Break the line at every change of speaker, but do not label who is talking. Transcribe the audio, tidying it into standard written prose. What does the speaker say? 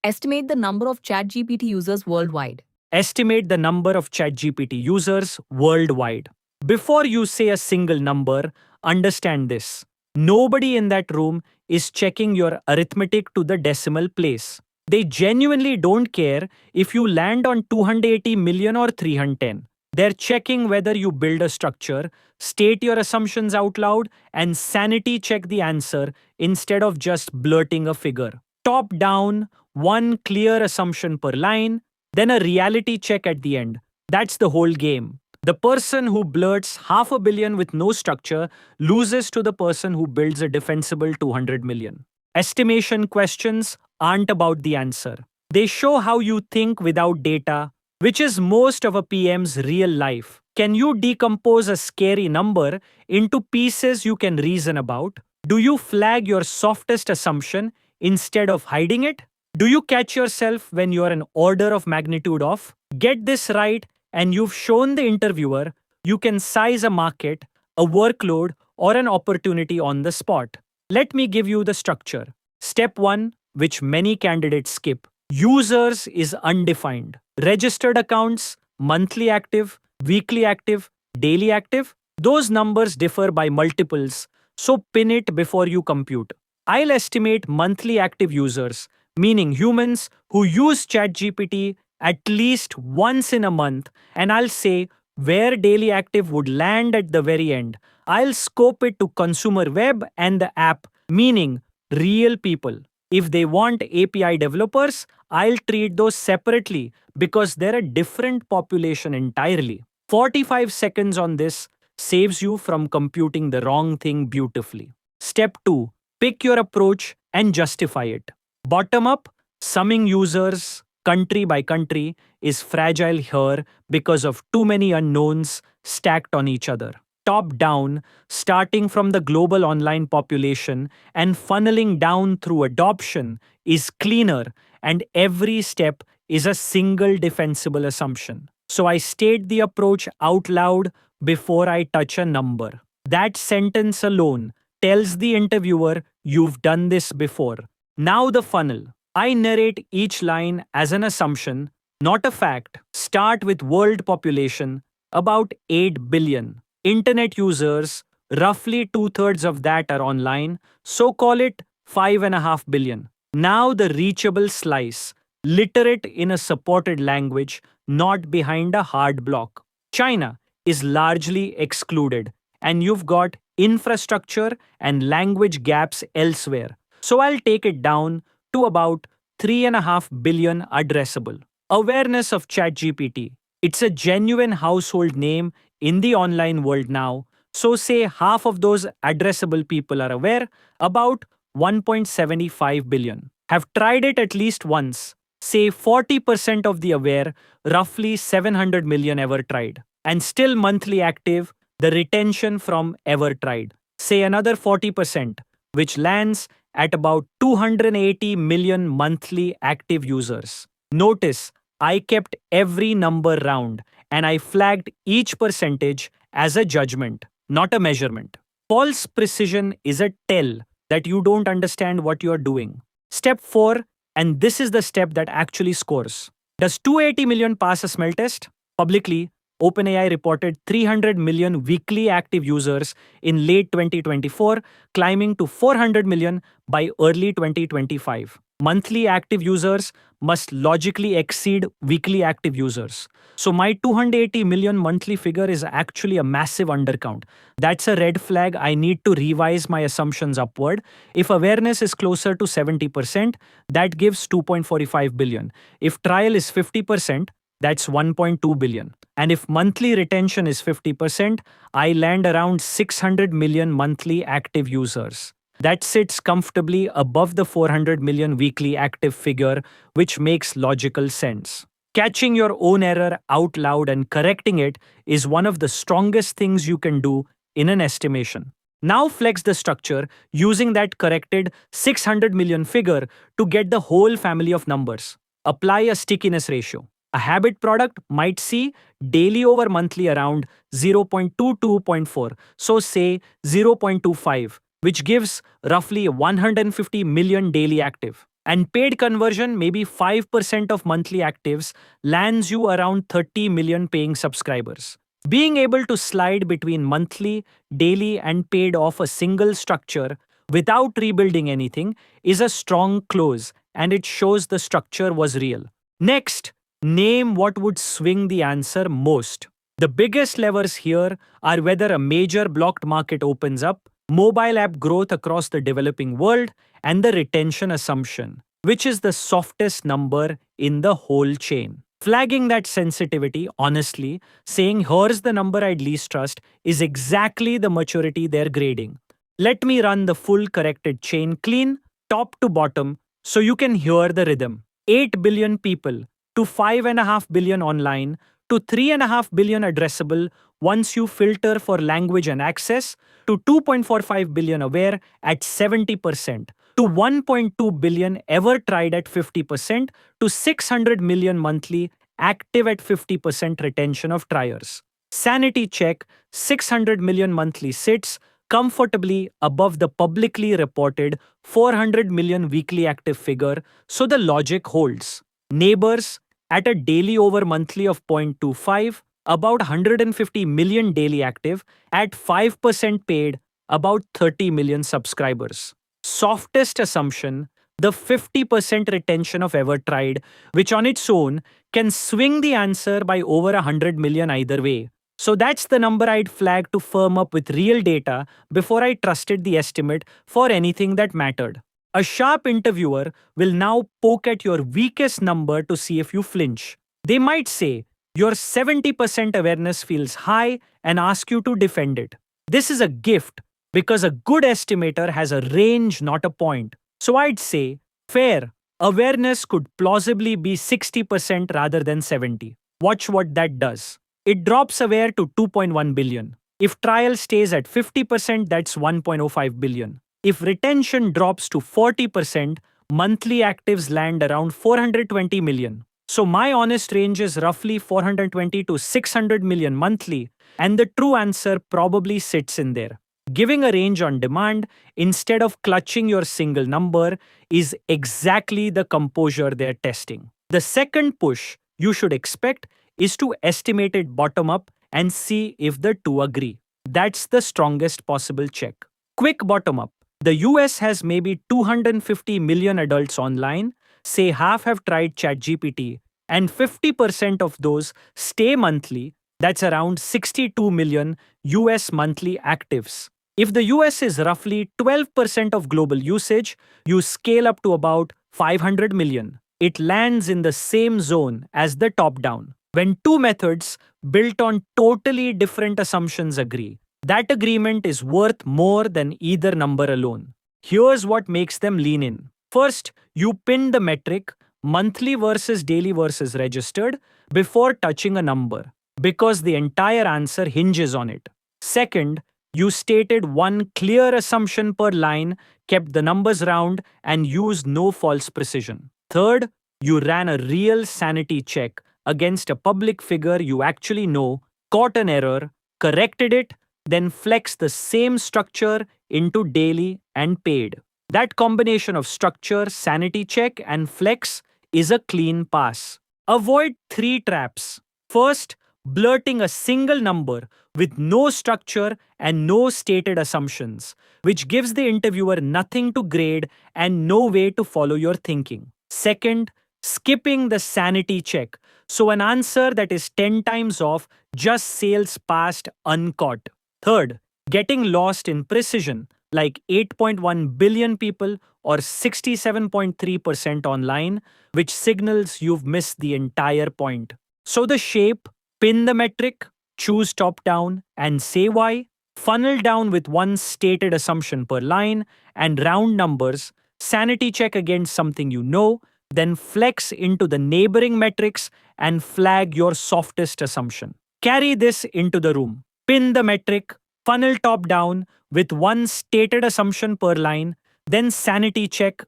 Estimate the number of ChatGPT users worldwide.
Estimate the number of ChatGPT users worldwide. Before you say a single number, understand this. Nobody in that room is checking your arithmetic to the decimal place. They genuinely don't care if you land on 280 million or 310. They're checking whether you build a structure, state your assumptions out loud, and sanity check the answer instead of just blurting a figure. Top down, one clear assumption per line, then a reality check at the end. That's the whole game. The person who blurts half a billion with no structure loses to the person who builds a defensible 200 million. Estimation questions aren't about the answer. They show how you think without data, which is most of a PM's real life. Can you decompose a scary number into pieces you can reason about? Do you flag your softest assumption instead of hiding it? Do you catch yourself when you are an order of magnitude off? Get this right, and you've shown the interviewer you can size a market, a workload, or an opportunity on the spot. Let me give you the structure. Step 1, which many candidates skip. Users is undefined. Registered accounts, monthly active, weekly active, daily active, those numbers differ by multiples, so pin it before you compute. I'll estimate monthly active users, meaning humans who use ChatGPT at least once in a month, and I'll say where daily active would land at the very end. I'll scope it to consumer web and the app, meaning real people. If they want API developers, I'll treat those separately because they're a different population entirely. 45 seconds on this saves you from computing the wrong thing beautifully. Step 2. Pick your approach and justify it. Bottom up, summing users country by country is fragile here because of too many unknowns stacked on each other. Top down, starting from the global online population and funneling down through adoption is cleaner, and every step is a single defensible assumption. So I state the approach out loud before I touch a number. That sentence alone tells the interviewer you've done this before. Now the funnel. I narrate each line as an assumption, not a fact. Start with world population, about 8 billion. Internet users, roughly 2/3 of that are online, so call it 5.5 billion. Now the reachable slice. Literate in a supported language, not behind a hard block. China is largely excluded, and you've got infrastructure and language gaps elsewhere. So I'll take it down to about 3.5 billion addressable. Awareness of ChatGPT. It's a genuine household name in the online world now. So say half of those addressable people are aware, about 1.75 billion. Have tried it at least once. Say 40% of the aware, roughly 700 million ever tried. And still monthly active, the retention from ever tried. Say another 40%, which lands at about 280 million monthly active users. Notice, I kept every number round and I flagged each percentage as a judgment, not a measurement. False precision is a tell that you don't understand what you're doing. Step 4, and this is the step that actually scores. Does 280 million pass a smell test? Publicly, OpenAI reported 300 million weekly active users in late 2024, climbing to 400 million by early 2025. Monthly active users must logically exceed weekly active users. So my 280 million monthly figure is actually a massive undercount. That's a red flag. I need to revise my assumptions upward. If awareness is closer to 70%, that gives 2.45 billion. If trial is 50%, that's 1.2 billion. And if monthly retention is 50%, I land around 600 million monthly active users. That sits comfortably above the 400 million weekly active figure, which makes logical sense. Catching your own error out loud and correcting it is one of the strongest things you can do in an estimation. Now flex the structure using that corrected 600 million figure to get the whole family of numbers. Apply a stickiness ratio. A habit product might see daily over monthly around 0.22.4, so say 0.25, which gives roughly 150 million daily active. And paid conversion, maybe 5% of monthly actives, lands you around 30 million paying subscribers. Being able to slide between monthly, daily, and paid off a single structure without rebuilding anything is a strong close, and it shows the structure was real. Next, name what would swing the answer most. The biggest levers here are whether a major blocked market opens up, mobile app growth across the developing world, and the retention assumption, which is the softest number in the whole chain. Flagging that sensitivity, honestly, saying here's the number I'd least trust, is exactly the maturity they're grading. Let me run the full corrected chain clean, top to bottom, so you can hear the rhythm. 8 billion people, to 5.5 billion online, to 3.5 billion addressable once you filter for language and access, to 2.45 billion aware at 70%, to 1.2 billion ever tried at 50%, to 600 million monthly active at 50% retention of triers. Sanity check, 600 million monthly sits comfortably above the publicly reported 400 million weekly active figure, so the logic holds. Neighbors, at a daily over monthly of 0.25, about 150 million daily active, at 5% paid, about 30 million subscribers. Softest assumption, the 50% retention of ever tried, which on its own can swing the answer by over 100 million either way. So that's the number I'd flag to firm up with real data before I trusted the estimate for anything that mattered. A sharp interviewer will now poke at your weakest number to see if you flinch. They might say, your 70% awareness feels high, and ask you to defend it. This is a gift because a good estimator has a range, not a point. So I'd say, fair, awareness could plausibly be 60% rather than 70. Watch what that does. It drops aware to 2.1 billion. If trial stays at 50%, that's 1.05 billion. If retention drops to 40%, monthly actives land around 420 million. So my honest range is roughly 420 to 600 million monthly, and the true answer probably sits in there. Giving a range on demand instead of clutching your single number is exactly the composure they're testing. The second push you should expect is to estimate it bottom up and see if the two agree. That's the strongest possible check. Quick bottom up. The US has maybe 250 million adults online, say half have tried ChatGPT, and 50% of those stay monthly. That's around 62 million US monthly actives. If the US is roughly 12% of global usage, you scale up to about 500 million. It lands in the same zone as the top down. When two methods built on totally different assumptions agree, that agreement is worth more than either number alone. Here's what makes them lean in. First, you pin the metric, monthly versus daily versus registered, before touching a number, because the entire answer hinges on it. Second, you stated one clear assumption per line, kept the numbers round, and used no false precision. Third, you ran a real sanity check against a public figure you actually know, caught an error, corrected it, then flexed the same structure into daily and paid. That combination of structure, sanity check, and flex is a clean pass. Avoid three traps. First, blurting a single number with no structure and no stated assumptions, which gives the interviewer nothing to grade and no way to follow your thinking. Second, skipping the sanity check, so an answer that is 10 times off just sails past uncaught. Third, getting lost in precision, like 8.1 billion people or 67.3% online, which signals you've missed the entire point. So the shape, pin the metric, choose top down, and say why, funnel down with one stated assumption per line, and round numbers, sanity check against something you know, then flex into the neighboring metrics and flag your softest assumption. Carry this into the room. Pin the metric, funnel top down with one stated assumption per line, then sanity check